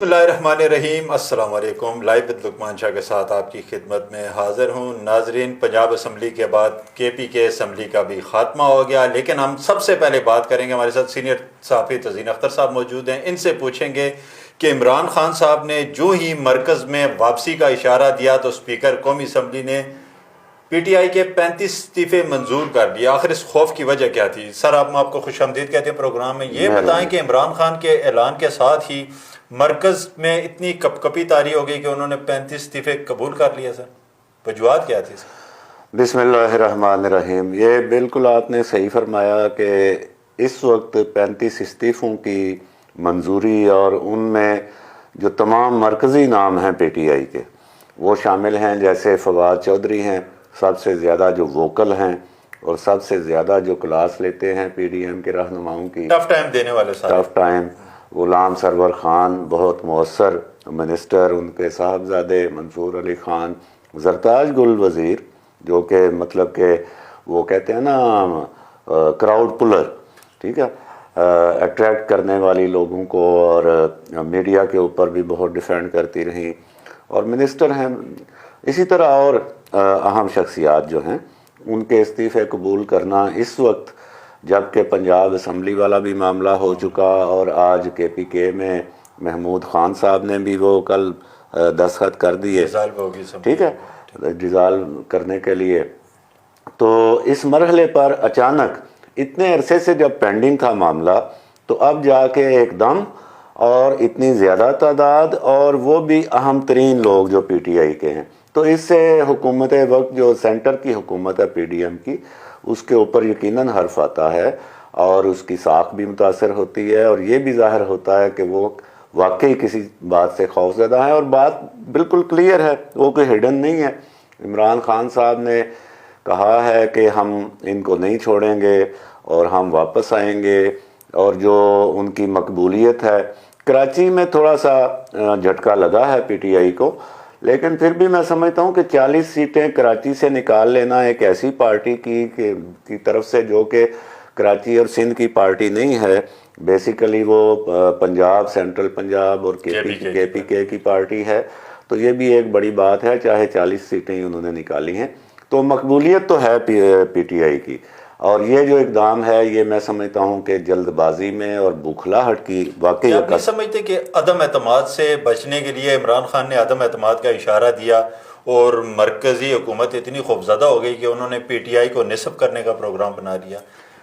بسم اللہ الرحمن الرحیم، السلام علیکم۔ لائیو ود لقمان شاہ کے ساتھ آپ کی خدمت میں حاضر ہوں۔ ناظرین، پنجاب اسمبلی کے بعد کے پی کے اسمبلی کا بھی خاتمہ ہو گیا، لیکن ہم سب سے پہلے بات کریں گے، ہمارے ساتھ سینئر صحافی تزین اختر صاحب موجود ہیں، ان سے پوچھیں گے کہ عمران خان صاحب نے جو ہی مرکز میں واپسی کا اشارہ دیا تو اسپیکر قومی اسمبلی نے پی ٹی آئی کے 35 استعفے منظور کر دیے۔ آخر اس خوف کی وجہ کیا تھی؟ سر، آپ کو خوش آمدید کہتے ہیں پروگرام میں۔ یہ بتائیں کہ عمران خان کے اعلان کے ساتھ ہی مرکز میں اتنی کپ کپی طاری ہو گئی کہ انہوں نے 35 استعفے قبول کر لیا۔ سر، وجوہات کیا تھی؟ بسم اللہ الرحمن الرحیم۔ یہ بالکل آپ نے صحیح فرمایا کہ اس وقت 35 استعفوں کی منظوری، اور ان میں جو تمام مرکزی نام ہیں پی ٹی آئی کے وہ شامل ہیں، جیسے فواد چودھری ہیں سب سے زیادہ جو ووکل ہیں اور سب سے زیادہ جو کلاس لیتے ہیں پی ڈی ایم کے رہنماؤں کی، ٹف ٹائم دینے والے، ٹف ٹائم۔ غلام سرور خان بہت مؤثر منسٹر، ان کے صاحبزادے منصور علی خان، زرتاج گل وزیر جو کہ مطلب کہ وہ کہتے ہیں نا کراؤڈ پلر، ٹھیک ہے، اٹریکٹ کرنے والی لوگوں کو، اور میڈیا کے اوپر بھی بہت ڈیفینڈ کرتی رہی، اور منسٹر ہیں۔ اسی طرح اور اہم شخصیات جو ہیں ان کے استعفے قبول کرنا اس وقت، جبکہ پنجاب اسمبلی والا بھی معاملہ ہو چکا، اور آج کے پی کے میں محمود خان صاحب نے بھی وہ کل دستخط کر دیے، ٹھیک ہے، ڈیزالو کرنے کے لیے۔ تو اس مرحلے پر اچانک اتنے عرصے سے جب پینڈنگ تھا معاملہ، تو اب جا کے ایک دم اور اتنی زیادہ تعداد، اور وہ بھی اہم ترین لوگ جو پی ٹی آئی کے ہیں، تو اس سے حکومت وقت جو سینٹر کی حکومت ہے پی ڈی ایم کی، اس کے اوپر یقیناً حرف آتا ہے، اور اس کی ساکھ بھی متاثر ہوتی ہے، اور یہ بھی ظاہر ہوتا ہے کہ وہ واقعی کسی بات سے خوف زدہ ہیں، اور بات بالکل کلیئر ہے، وہ کوئی ہڈن نہیں ہے۔ عمران خان صاحب نے کہا ہے کہ ہم ان کو نہیں چھوڑیں گے اور ہم واپس آئیں گے، اور جو ان کی مقبولیت ہے، کراچی میں تھوڑا سا جھٹکا لگا ہے پی ٹی آئی کو، لیکن پھر بھی میں سمجھتا ہوں کہ 40 سیٹیں کراچی سے نکال لینا ایک ایسی پارٹی کی طرف سے جو کہ کراچی اور سندھ کی پارٹی نہیں ہے، بیسیکلی وہ پنجاب، سینٹرل پنجاب اور کے پی کے کی پارٹی ہے، تو یہ بھی ایک بڑی بات ہے، چاہے 40 سیٹیں انہوں نے نکالی ہیں، تو مقبولیت تو ہے پی ٹی آئی کی۔ اور یہ جو اقدام ہے، یہ میں سمجھتا ہوں کہ جلد بازی میں اور بوکھلاہٹ کی واقعی آپ نہیں سمجھتے کہ عدم اعتماد سے بچنے کے لیے عمران خان نے عدم اعتماد کا اشارہ دیا، اور مرکزی حکومت اتنی خوفزدہ ہو گئی کہ انہوں نے پی ٹی آئی کو نصب کرنے کا پروگرام بنا دیا؟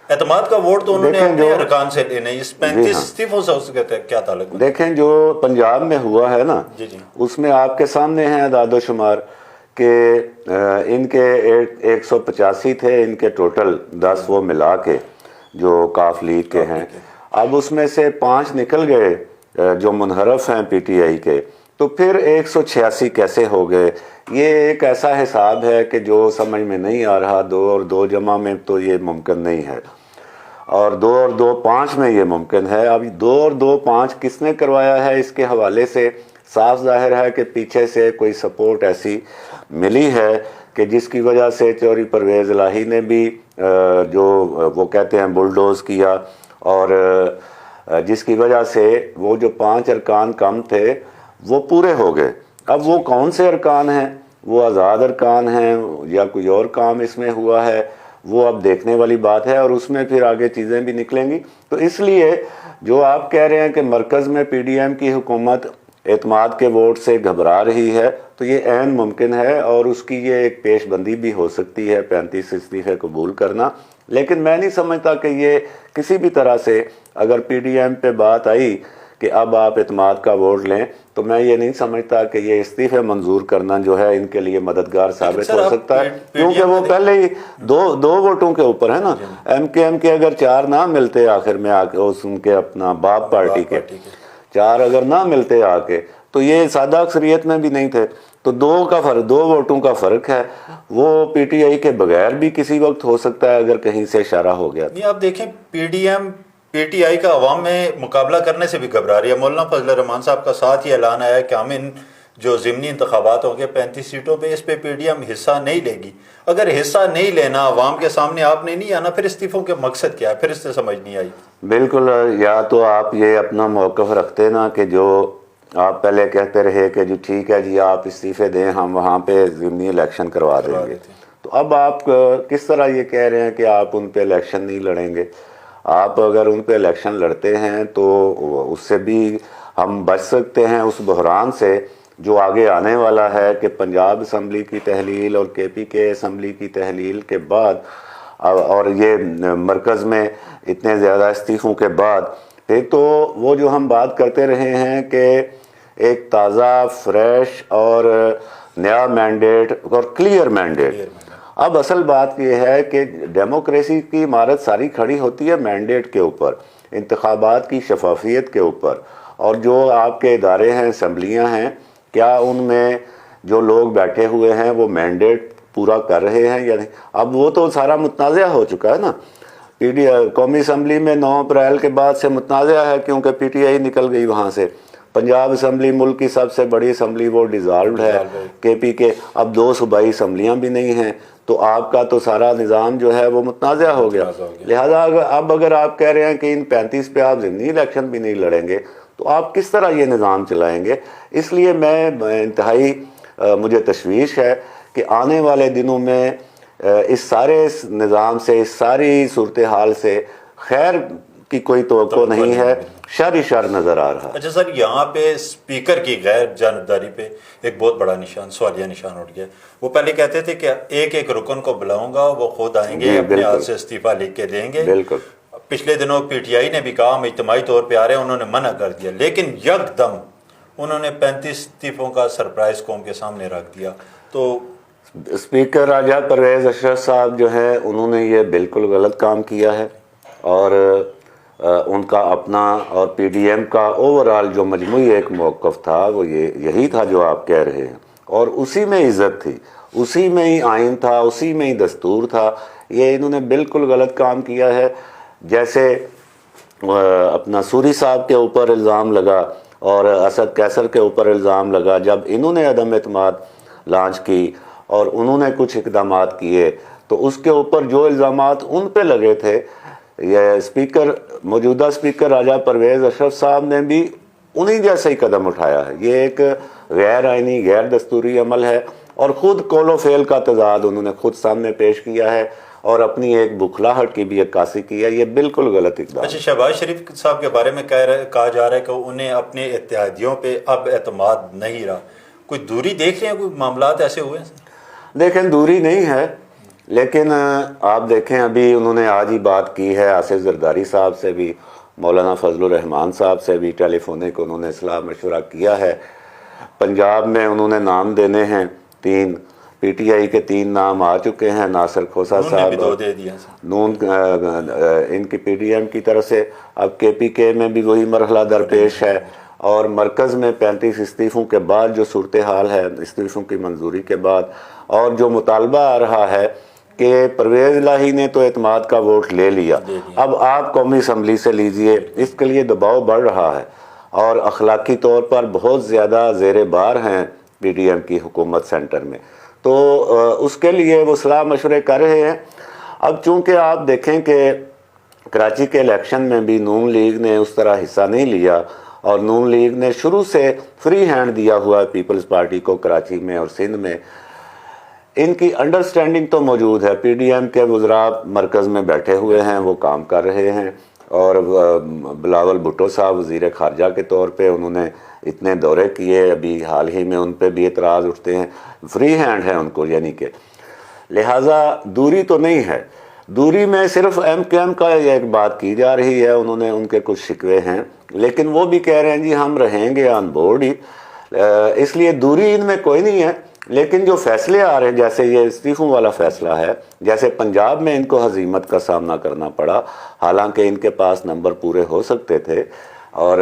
اعتماد کا ووٹ تو انہوں نے اپنے ارکان سے لینا، اس 35 استعفوں سے اس کا کیا تعلق؟ دیکھیں جو پنجاب میں ہوا ہے نا، اس میں آپ کے سامنے ہیں اعداد و شمار کہ ان کے 185 تھے، ان کے ٹوٹل 10 وہ ملا کے جو کاف لیگ کے ہیں، اب اس میں سے 5 نکل گئے جو منحرف ہیں پی ٹی آئی کے، تو پھر 186 کیسے ہو گئے؟ یہ ایک ایسا حساب ہے کہ جو سمجھ میں نہیں آ رہا۔ 2 اور 2 جمع میں تو یہ ممکن نہیں ہے، اور 2 اور 2 5 میں یہ ممکن ہے۔ اب 2 اور 2 5 کس نے کروایا ہے، اس کے حوالے سے صاف ظاہر ہے کہ پیچھے سے کوئی سپورٹ ایسی ملی ہے کہ جس کی وجہ سے چوہدری پرویز الہی نے بھی جو وہ کہتے ہیں بلڈوز کیا، اور جس کی وجہ سے وہ جو 5 ارکان کم تھے وہ پورے ہو گئے۔ اب وہ کون سے ارکان ہیں، وہ آزاد ارکان ہیں یا کوئی اور کام اس میں ہوا ہے، وہ اب دیکھنے والی بات ہے، اور اس میں پھر آگے چیزیں بھی نکلیں گی۔ تو اس لیے جو آپ کہہ رہے ہیں کہ مرکز میں پی ڈی ایم کی حکومت اعتماد کے ووٹ سے گھبرا رہی ہے، تو یہ عین ممکن ہے، اور اس کی یہ ایک پیش بندی بھی ہو سکتی ہے 35 استعفے قبول کرنا۔ لیکن میں نہیں سمجھتا کہ یہ کسی بھی طرح سے، اگر پی ڈی ایم پہ بات آئی کہ اب آپ اعتماد کا ووٹ لیں، تو میں یہ نہیں سمجھتا کہ یہ استعفے منظور کرنا جو ہے ان کے لیے مددگار ثابت ہو سکتا ہے، کیونکہ وہ پہلے ہی دو ووٹوں کے اوپر ہے نا۔ ایم کے اگر 4 نہ ملتے آخر میں آ کے، ان کے اپنا باپ پارٹی کے 4 اگر نہ ملتے آ کے، تو یہ سادہ اکثریت میں بھی نہیں تھے، تو 2 ووٹوں کا فرق ہے، وہ پی ٹی آئی کے بغیر بھی کسی وقت ہو سکتا ہے اگر کہیں سے اشارہ ہو گیا۔ آپ دیکھیں پی ٹی آئی کا عوام میں مقابلہ کرنے سے بھی گھبرا رہی ہے۔ مولانا فضل الرحمان صاحب کا ساتھ ہی اعلان آیا کہ ہم ان جو ضمنی انتخابات ہوں گے 35 سیٹوں پہ، اس پہ پی ڈی ایم حصہ نہیں لے گی۔ اگر حصہ نہیں لینا، عوام کے سامنے آپ نے نہیں آنا، پھر استعفوں کے مقصد کیا ہے؟ پھر اس سے سمجھ نہیں آئی۔ بالکل، یا تو آپ یہ اپنا موقف رکھتے نا کہ جو آپ پہلے کہتے رہے کہ جی ٹھیک ہے جی آپ استعفے دیں ہم وہاں پہ ضمنی الیکشن کروا دیں گے، تو اب آپ کس طرح یہ کہہ رہے ہیں کہ آپ ان پہ الیکشن نہیں لڑیں گے؟ آپ اگر ان پہ الیکشن لڑتے ہیں تو اس سے بھی ہم بچ سکتے ہیں، اس بحران سے جو آگے آنے والا ہے کہ پنجاب اسمبلی کی تحلیل اور کے پی کے اسمبلی کی تحلیل کے بعد اور یہ مرکز میں اتنے زیادہ استعفوں کے بعد پھر تو وہ جو ہم بات کرتے رہے ہیں کہ ایک تازہ فریش اور نیا مینڈیٹ اور کلیئر مینڈیٹ، اب اصل بات یہ ہے کہ ڈیموکریسی کی عمارت ساری کھڑی ہوتی ہے مینڈیٹ کے اوپر، انتخابات کی شفافیت کے اوپر، اور جو آپ کے ادارے ہیں اسمبلیاں ہیں کیا ان میں جو لوگ بیٹھے ہوئے ہیں وہ مینڈیٹ پورا کر رہے ہیں یا نہیں؟ اب وہ تو سارا متنازع ہو چکا ہے نا، قومی اسمبلی میں 9 اپریل کے بعد سے متنازع ہے کیونکہ پی ٹی آئی نکل گئی وہاں سے، پنجاب اسمبلی ملک کی سب سے بڑی اسمبلی وہ ڈیزالوڈ ہے، کے پی کے اب 2 صوبائی اسمبلیاں بھی نہیں ہیں، تو آپ کا تو سارا نظام جو ہے وہ متنازع ہو گیا۔ لہذا اب اگر آپ کہہ رہے ہیں کہ ان 35 پہ آپ ضمنی الیکشن بھی نہیں لڑیں گے تو آپ کس طرح یہ نظام چلائیں گے؟ اس لیے میں انتہائی مجھے تشویش ہے کہ آنے والے دنوں میں اس سارے نظام سے، اس ساری صورتحال سے خیر کی کوئی توقع نہیں ہے، شر ہی شر نظر آ رہا ہے۔ اچھا سر، یہاں پہ اسپیکر کی غیر جانبداری پہ ایک بہت بڑا نشان، سوالیہ نشان اٹھ گیا۔ وہ پہلے کہتے تھے کہ ایک رکن کو بلاؤں گا، وہ خود آئیں گے، اپنے ہاتھ سے استعفیٰ لکھ کے دیں گے۔ بالکل، پچھلے دنوں پی ٹی آئی نے بھی کہا ہم اجتماعی طور پہ آ رہے ہیں، انہوں نے منع کر دیا، لیکن یک دم انہوں نے 35 استعفوں کا سرپرائز قوم کے سامنے رکھ دیا۔ تو اسپیکر راجہ پرویز اشرف صاحب جو ہیں انہوں نے یہ بالکل غلط کام کیا ہے، اور ان کا اپنا اور پی ڈی ایم کا اوورال جو مجموعی ایک موقف تھا وہ یہی تھا جو آپ کہہ رہے ہیں، اور اسی میں عزت تھی، اسی میں ہی آئین تھا، اسی میں ہی دستور تھا۔ یہ انہوں نے بالکل غلط کام کیا ہے۔ جیسے اپنا سوری صاحب کے اوپر الزام لگا اور اسد کیسر کے اوپر الزام لگا، جب انہوں نے عدم اعتماد لانچ کی اور انہوں نے کچھ اقدامات کیے تو اس کے اوپر جو الزامات ان پہ لگے تھے، یہ موجودہ اسپیکر راجہ پرویز اشرف صاحب نے بھی انہی جیسا ہی قدم اٹھایا ہے۔ یہ ایک غیر آئینی، غیر دستوری عمل ہے، اور خود قول و فعل کا تضاد انہوں نے خود سامنے پیش کیا ہے اور اپنی ایک بکھلاہٹ کی بھی عکاسی کی ہے۔ یہ بالکل غلط اقدام۔ اچھا، شہباز شریف صاحب کے بارے میں کہا جا رہا ہے کہ انہیں اپنے اتحادیوں پہ اب اعتماد نہیں رہا، کوئی دوری دیکھ رہے ہیں؟ کوئی معاملات ایسے ہوئے ہیں؟ دیکھیں دوری نہیں ہے، لیکن آپ دیکھیں ابھی انہوں نے آج ہی بات کی ہے آصف زرداری صاحب سے بھی، مولانا فضل الرحمان صاحب سے بھی ٹیلی فونک انہوں نے اصلاح مشورہ کیا ہے۔ پنجاب میں انہوں نے نام دینے ہیں 3، پی ٹی آئی کے 3 نام آ چکے ہیں، ناصر کھوسا صاحب، نون ان کی پی ڈی ایم کی طرف سے، اب کے پی کے میں بھی وہی مرحلہ درپیش ہے، اور مرکز میں 35 استعفوں کے بعد جو صورتحال ہے، استعفوں کی منظوری کے بعد، اور جو مطالبہ آ رہا ہے کہ پرویز الہی نے تو اعتماد کا ووٹ لے لیا، اب آپ قومی اسمبلی سے لیجئے، اس کے لیے دباؤ بڑھ رہا ہے، اور اخلاقی طور پر بہت زیادہ زیر بار ہیں پی ڈی ایم کی حکومت سینٹر میں، تو اس کے لیے وہ صلاح مشورے کر رہے ہیں۔ اب چونکہ آپ دیکھیں کہ کراچی کے الیکشن میں بھی نون لیگ نے اس طرح حصہ نہیں لیا، اور نون لیگ نے شروع سے فری ہینڈ دیا ہوا ہے پیپلز پارٹی کو کراچی میں اور سندھ میں، ان کی انڈرسٹینڈنگ تو موجود ہے، پی ڈی ایم کے وزراء مرکز میں بیٹھے ہوئے ہیں، وہ کام کر رہے ہیں، اور بلاول بھٹو صاحب وزیر خارجہ کے طور پہ انہوں نے اتنے دورے کیے، ابھی حال ہی میں ان پہ بھی اعتراض اٹھتے ہیں، فری ہینڈ ہے ان کو، یعنی کہ لہٰذا دوری تو نہیں ہے۔ دوری میں صرف ایم کیو ایم کا ایک بات کی جا رہی ہے، انہوں نے ان کے کچھ شکوے ہیں، لیکن وہ بھی کہہ رہے ہیں جی ہم رہیں گے آن بورڈ ہی، اس لیے دوری ان میں کوئی نہیں ہے۔ لیکن جو فیصلے آ رہے ہیں، جیسے یہ استعفوں والا فیصلہ ہے، جیسے پنجاب میں ان کو ہزیمت کا سامنا کرنا پڑا، حالانکہ ان کے پاس نمبر پورے ہو سکتے تھے اور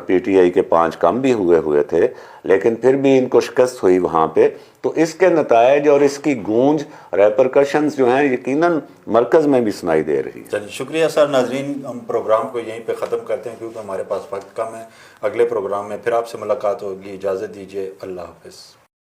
پی ٹی آئی کے 5 کم بھی ہوئے تھے، لیکن پھر بھی ان کو شکست ہوئی وہاں پہ، تو اس کے نتائج اور اس کی گونج، ریپرکشنز جو ہیں یقیناً مرکز میں بھی سنائی دے رہی ہے۔ چلیے شکریہ سر۔ ناظرین، ہم پروگرام کو یہیں پہ ختم کرتے ہیں کیونکہ ہمارے پاس وقت کم ہے۔ اگلے پروگرام میں پھر آپ سے ملاقات ہوگی، اجازت دیجیے، اللہ حافظ۔